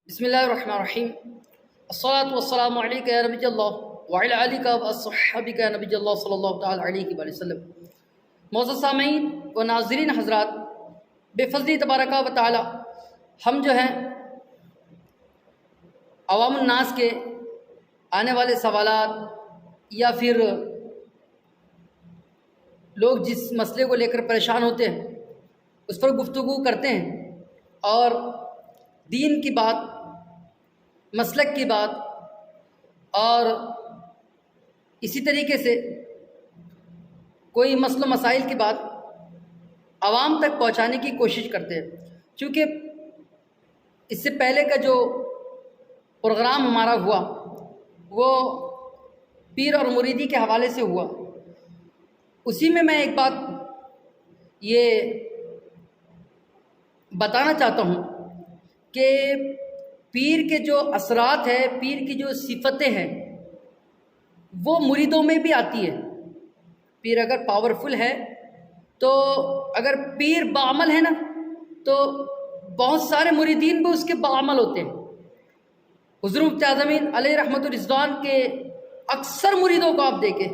بسم اللہ الرحمن الرحیم الصلاۃ والسلام علیک یا نبی اللہ وعلی آلک و اصحابک یا نبی اللہ صلی اللہ تعالی علیہ وآلہ وسلم۔ معزز سامعین و ناظرین حضرات، بے فضلی تبارک و تعالی ہم جو ہیں عوام الناس کے آنے والے سوالات یا پھر لوگ جس مسئلے کو لے کر پریشان ہوتے ہیں اس پر گفتگو کرتے ہیں، اور دین کی بات، مسلک کی بات اور اسی طریقے سے کوئی مسئلہ و مسائل کی بات عوام تک پہنچانے کی کوشش کرتے ہیں۔ چونکہ اس سے پہلے کا جو پروگرام ہمارا ہوا وہ پیر اور مریدی کے حوالے سے ہوا، اسی میں ایک بات یہ بتانا چاہتا ہوں کہ پیر کے جو اثرات ہیں، پیر کی جو صفتیں ہیں وہ مریدوں میں بھی آتی ہے۔ پیر اگر پاورفل ہے تو اگر پیر باعمل ہے نا تو بہت سارے مریدین بھی اس کے باعمل ہوتے ہیں۔ حضور مفتی اعظمین علیہ رحمت الرضوان کے اکثر مریدوں کو آپ دیکھیں،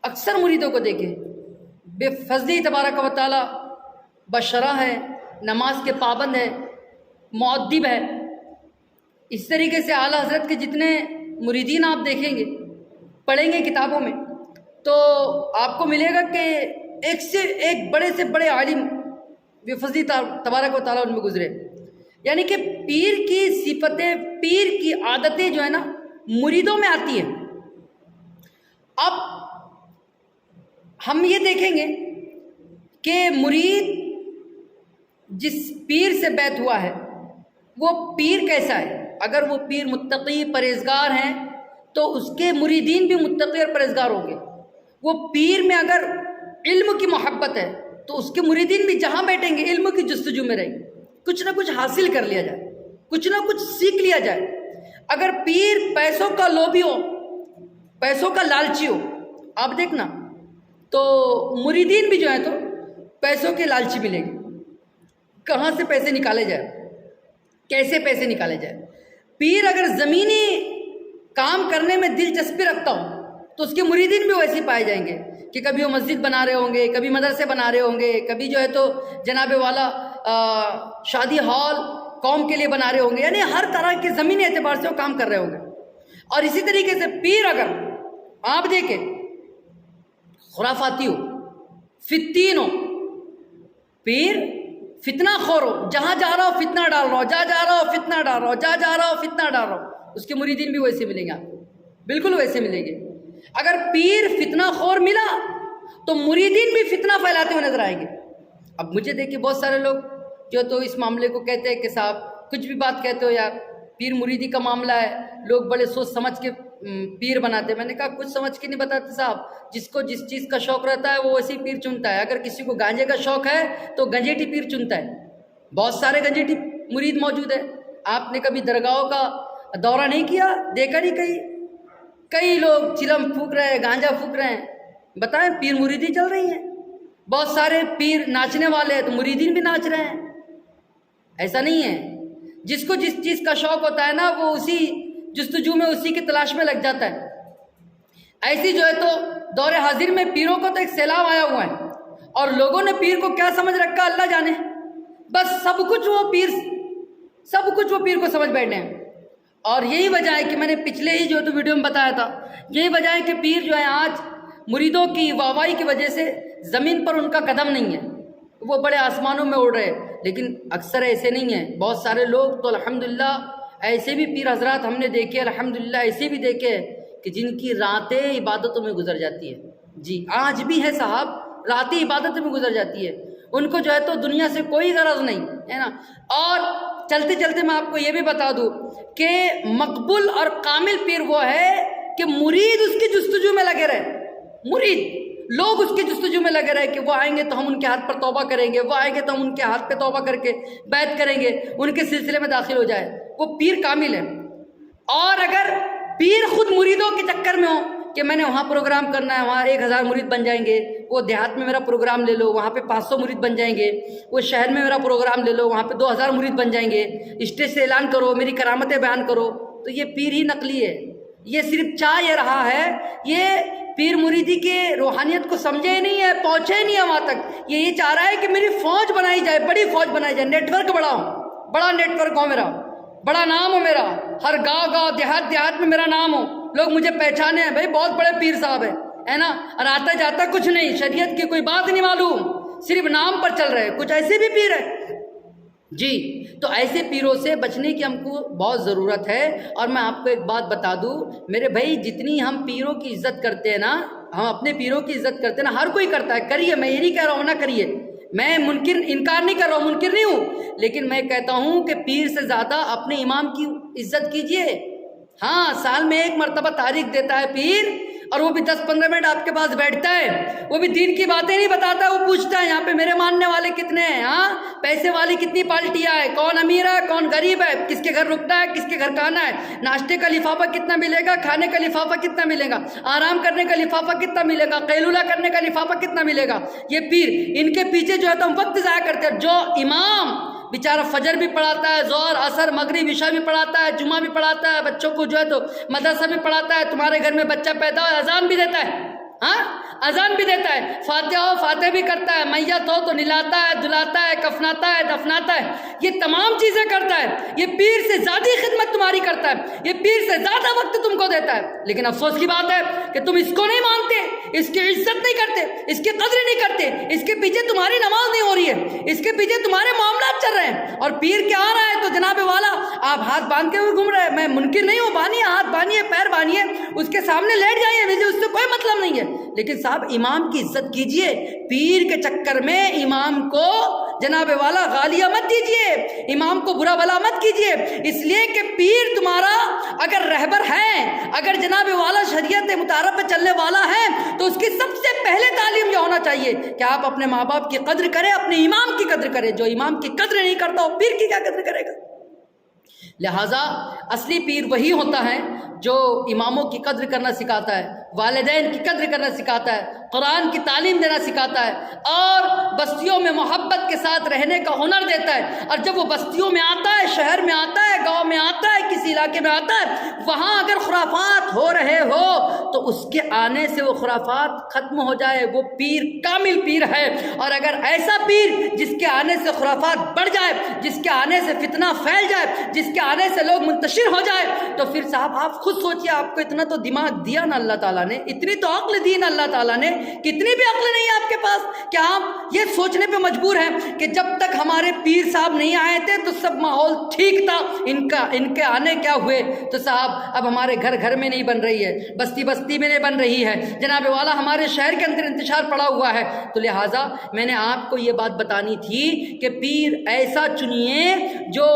اکثر مریدوں کو دیکھیں، بے فضلی تبارک و تعالی بشرا ہے، نماز کے پابند ہے، مؤدب ہے۔ اس طریقے سے اعلیٰ حضرت کے جتنے مریدین آپ دیکھیں گے، پڑھیں گے کتابوں میں، تو آپ کو ملے گا کہ ایک سے ایک بڑے سے بڑے عالم بے فضلی تبارک و تعالیٰ ان میں گزرے۔ یعنی کہ پیر کی صفتیں، پیر کی عادتیں جو ہے نا مریدوں میں آتی ہیں۔ اب ہم یہ دیکھیں گے کہ مرید جس پیر سے بیعت ہوا ہے وہ پیر کیسا ہے۔ اگر وہ پیر متقی پرہیزگار ہیں تو اس کے مریدین بھی متقی اور پرہیزگار ہوں گے۔ وہ پیر میں اگر علم کی محبت ہے تو اس کے مریدین بھی جہاں بیٹھیں گے علم کی جستجو میں رہیں گے، کچھ نہ کچھ حاصل کر لیا جائے، کچھ نہ کچھ سیکھ لیا جائے۔ اگر پیر پیسوں کا لوبھی ہو، پیسوں کا لالچی ہو، آپ دیکھنا تو مریدین بھی جو ہیں تو پیسوں کے لالچی ملیں گے۔ کہاں سے پیسے نکالے جائے، کیسے پیسے نکالے جائے۔ پیر اگر زمینی کام کرنے میں دلچسپی رکھتا ہو تو اس کے مریدین بھی ویسے پائے جائیں گے کہ کبھی وہ مسجد بنا رہے ہوں گے، کبھی مدرسے بنا رہے ہوں گے، کبھی جو ہے تو جناب والا شادی ہال قوم کے لیے بنا رہے ہوں گے، یعنی ہر طرح کے زمینی اعتبار سے وہ کام کر رہے ہوں گے۔ اور اسی طریقے سے پیر اگر آپ دیکھیں خرافاتی ہو، فتین ہو، پیر فتنہ خور ہو، جہاں جا رہا ہو فتنہ ڈال رہا ہو، جہاں جا رہا ہو فتنہ ڈال رہا ہو، جہاں جا رہا ہو فتنہ ڈال رہا ہو، اس کے مریدین بھی ویسے ملیں گے آپ کو، بالکل ویسے ملیں گے۔ اگر پیر فتنہ خور ملا تو مریدین بھی فتنہ پھیلاتے ہوئے نظر آئیں گے۔ اب مجھے دیکھیں بہت سارے لوگ جو تو اس معاملے کو کہتے ہیں کہ صاحب کچھ بھی بات کہتے ہو یار، پیر مریدی کا معاملہ ہے، لوگ بڑے سوچ سمجھ کے پیر بناتے ہیں۔ میں نے کہا کچھ سمجھ کے نہیں بتاتے صاحب، جس کو جس چیز کا شوق رہتا ہے وہ ویسی پیر چنتا ہے۔ اگر کسی کو گانجے کا شوق ہے تو گنجیٹی پیر چنتا ہے۔ بہت سارے گنجیٹی مرید موجود ہیں۔ آپ نے کبھی درگاہوں کا دورہ نہیں کیا، دیکھا نہیں؟ کئی لوگ چلم پھونک رہے ہیں، گانجا پھونک رہے ہیں، بتائیں پیر مریدی چل رہی ہیں۔ بہت سارے پیر ناچنے والے ہیں تو مریدین بھی ناچ رہے ہیں۔ ایسا نہیں ہے، جس کو جس چیز کا شوق ہوتا ہے نا وہ اسی جستجو میں، اسی کی تلاش میں لگ جاتا ہے۔ ایسی جو ہے تو دور حاضر میں پیروں کو تو ایک سیلاب آیا ہوا ہے، اور لوگوں نے پیر کو کیا سمجھ رکھا اللہ جانے، بس سب کچھ وہ پیر کو سمجھ بیٹھے ہیں۔ اور یہی وجہ ہے کہ میں نے پچھلے ہی جو تو ویڈیو میں بتایا تھا، یہی وجہ ہے کہ پیر جو ہے آج مریدوں کی واہوائی کی وجہ سے زمین پر ان کا قدم نہیں ہے، وہ بڑے آسمانوں میں اڑ رہے ہیں۔ لیکن اکثر ایسے نہیں ہیں، بہت سارے لوگ تو الحمدللہ ایسے بھی پیر حضرات ہم نے دیکھے، الحمدللہ ایسے بھی دیکھے کہ جن کی راتیں عبادتوں میں گزر جاتی ہے۔ جی آج بھی ہے صاحب، راتیں عبادتوں میں گزر جاتی ہے، ان کو جو ہے تو دنیا سے کوئی غرض نہیں ہے نا۔ اور چلتے چلتے میں آپ کو یہ بھی بتا دوں کہ مقبول اور کامل پیر وہ ہے کہ مرید اس کی جستجو میں لگے رہے، مرید لوگ اس کی جستجو میں لگے رہے کہ وہ آئیں گے تو ہم ان کے ہاتھ پر توبہ کریں گے، وہ آئیں گے تو ہم ان کے ہاتھ پہ توبہ کر کے بیعت کریں گے، ان کے سلسلے میں داخل ہو جائے، وہ پیر کامل ہے۔ اور اگر پیر خود مریدوں کے چکر میں ہو کہ میں نے وہاں پروگرام کرنا ہے، وہاں 1000 مرید بن جائیں گے، وہ دیہات میں میرا پروگرام لے لو، وہاں پہ 500 مرید بن جائیں گے، وہ شہر میں میرا پروگرام لے لو، وہاں پہ 2000 مرید بن جائیں گے، اسٹیج سے اعلان کرو، میری کرامتیں بیان کرو. تو یہ پیر ہی نقلی ہے. یہ صرف چاہ یہ رہا ہے، یہ پیر مریدی کے روحانیت کو سمجھے ہی نہیں ہے، پہنچے ہی نہیں ہے وہاں تک. یہ چاہ رہا ہے کہ میری فوج بنائی جائے، بڑی فوج بنائی جائے، نیٹ ورک بڑا ہو، بڑا نیٹ ورک ہو میرا، بڑا نام ہو میرا، ہر گاؤں دیہات میں میرا نام ہو، لوگ مجھے پہچانے ہیں، بھائی بہت بڑے پیر صاحب ہے نا. اور آتا جاتا کچھ نہیں، شریعت کی کوئی بات نہیں معلوم، صرف نام پر چل رہے. کچھ ایسے بھی پیر ہے جی. تو ایسے پیروں سے بچنے کی ہم کو بہت ضرورت ہے. اور میں آپ کو ایک بات بتا دوں میرے بھائی، جتنی ہم پیروں کی عزت کرتے ہیں نا، ہم اپنے پیروں کی عزت کرتے ہیں نا، ہر کوئی کرتا ہے، کریے، میں یہ نہیں کہہ رہا ہوں نہ کریے، میں انکار نہیں کر رہا ہوں، منکر نہیں ہوں، لیکن میں کہتا ہوں کہ پیر سے زیادہ اپنے امام کی عزت کیجئے. ہاں، سال میں 1 مرتبہ تاریخ دیتا ہے پیر، اور وہ بھی 10-15 منٹ آپ کے پاس بیٹھتا ہے، وہ بھی دین کی باتیں نہیں بتاتا ہے، وہ پوچھتا ہے یہاں پہ میرے ماننے والے کتنے ہیں، ہاں پیسے والی کتنی پارٹیاں ہے، کون امیر ہے کون غریب ہے، کس کے گھر رکنا ہے کس کے گھر کھانا ہے، ناشتے کا لفافہ کتنا ملے گا، کھانے کا لفافہ کتنا ملے گا، آرام کرنے کا لفافہ کتنا ملے گا، قیلولہ کرنے کا لفافہ کتنا ملے گا. یہ پیر، ان کے پیچھے جو ہے تو ہم وقت ضائع کرتے ہیں. جو امام بیچارہ فجر بھی پڑھاتا ہے، ظہر عصر مغرب عشاء بھی پڑھاتا ہے، جمعہ بھی پڑھاتا ہے، بچوں کو جو ہے تو مدرسہ بھی پڑھاتا ہے، تمہارے گھر میں بچہ پیدا ہو اذان بھی دیتا ہے، ہاں اذان بھی دیتا ہے، فاتحہ ہو فاتح بھی کرتا ہے، میت ہو تو نلاتا ہے، دلاتا ہے، کفناتا ہے، دفناتا ہے، یہ تمام چیزیں کرتا ہے. یہ پیر سے زیادہ خدمت تمہاری کرتا ہے، یہ پیر سے زیادہ وقت تم کو دیتا ہے. لیکن افسوس کی بات ہے کہ تم اس کو نہیں مانتے، اس کی عزت نہیں کرتے، اس کی قدر نہیں کرتے، اس کے پیچھے تمہاری نماز نہیں ہو رہی ہے، اس کے پیچھے تمہارے معاملات چل رہے ہیں. اور پیر کیا آ رہا ہے تو جناب والا آپ ہاتھ باندھ کے ہوئے گھوم رہے ہیں. میں منکر نہیں ہوں، بانیے ہاتھ، بانیے پیر، بانیے اس کے سامنے لیٹ جائیے، مجھے اس سے کوئی مطلب نہیں ہے. لیکن صاحب امام کی عزت کیجئے، پیر کے چکر میں امام کو جناب والا غالیہ مت دیجئے، امام کو برا بلا مت کیجئے. اس لیے کہ پیر تمہارا اگر رہبر ہے، اگر جناب والا شریعت مطالعہ پہ چلنے والا ہے، تو اس کی سب سے پہلے تعلیم یہ ہونا چاہیے کہ آپ اپنے ماں باپ کی قدر کریں، اپنے امام کی قدر کریں. جو امام کی قدر نہیں کرتا وہ پیر کی کیا قدر کرے گا؟ لہٰذا اصلی پیر وہی ہوتا ہے جو اماموں کی قدر کرنا سکھاتا ہے، والدین کی قدر کرنا سکھاتا ہے، قرآن کی تعلیم دینا سکھاتا ہے، اور بستیوں میں محبت کے ساتھ رہنے کا ہنر دیتا ہے. اور جب وہ بستیوں میں آتا ہے، شہر میں آتا ہے، گاؤں میں آتا ہے، کسی علاقے میں آتا ہے، وہاں اگر خرافات ہو رہے ہو تو اس کے آنے سے وہ خرافات ختم ہو جائے. وہ پیر کامل پیر ہے. اور اگر ایسا پیر جس کے آنے سے خرافات بڑھ جائے، جس کے آنے سے فتنہ پھیل جائے، جس کے آنے سے لوگ منتشر ہو جائے، تو پھر صاحب آپ خود سوچئے، آپ کو اتنا تو دماغ دیا نا اللہ تعالیٰ نے، اتنی تو عقل دی نا اللہ تعالیٰ نے، کتنی بھی عقل نہیں ہے آپ کے پاس کہ آپ یہ سوچنے پہ مجبور ہیں کہ جب تک ہمارے پیر صاحب نہیں آئے تھے تو سب ماحول ٹھیک تھا، ان کے آنے کیا ہوئے تو صاحب اب ہمارے گھر میں نہیں بن رہی ہے، بستی میں نہیں بن رہی ہے، جناب والا ہمارے شہر کے اندر انتشار پڑا ہوا ہے. تو لہٰذا میں نے آپ کو یہ بات بتانی تھی کہ پیر ایسا چنیے جو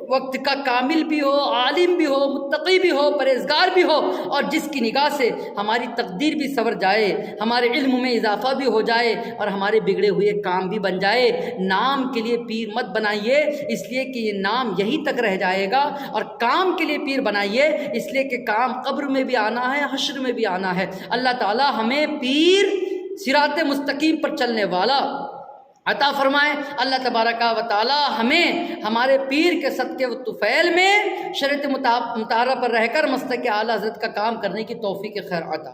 وقت کا کامل بھی ہو، عالم بھی ہو، متقی بھی ہو، پرہیزگار بھی ہو، اور جس کی نگاہ سے ہماری تقدیر بھی سنور جائے، ہمارے علم میں اضافہ بھی ہو جائے، اور ہمارے بگڑے ہوئے کام بھی بن جائے. نام کے لیے پیر مت بنائیے، اس لیے کہ یہ نام یہی تک رہ جائے گا، اور کام کے لیے پیر بنائیے، اس لیے کہ کام قبر میں بھی آنا ہے، حشر میں بھی آنا ہے. اللہ تعالی ہمیں پیر صراط مستقیم پر چلنے والا عطا فرمائے. اللہ تبارک و تعالی ہمیں ہمارے پیر کے صدقے و طفیل میں شریعت مطالعہ پر رہ کر مسلک اعلیٰ حضرت کا کام کرنے کی توفیق خیر عطا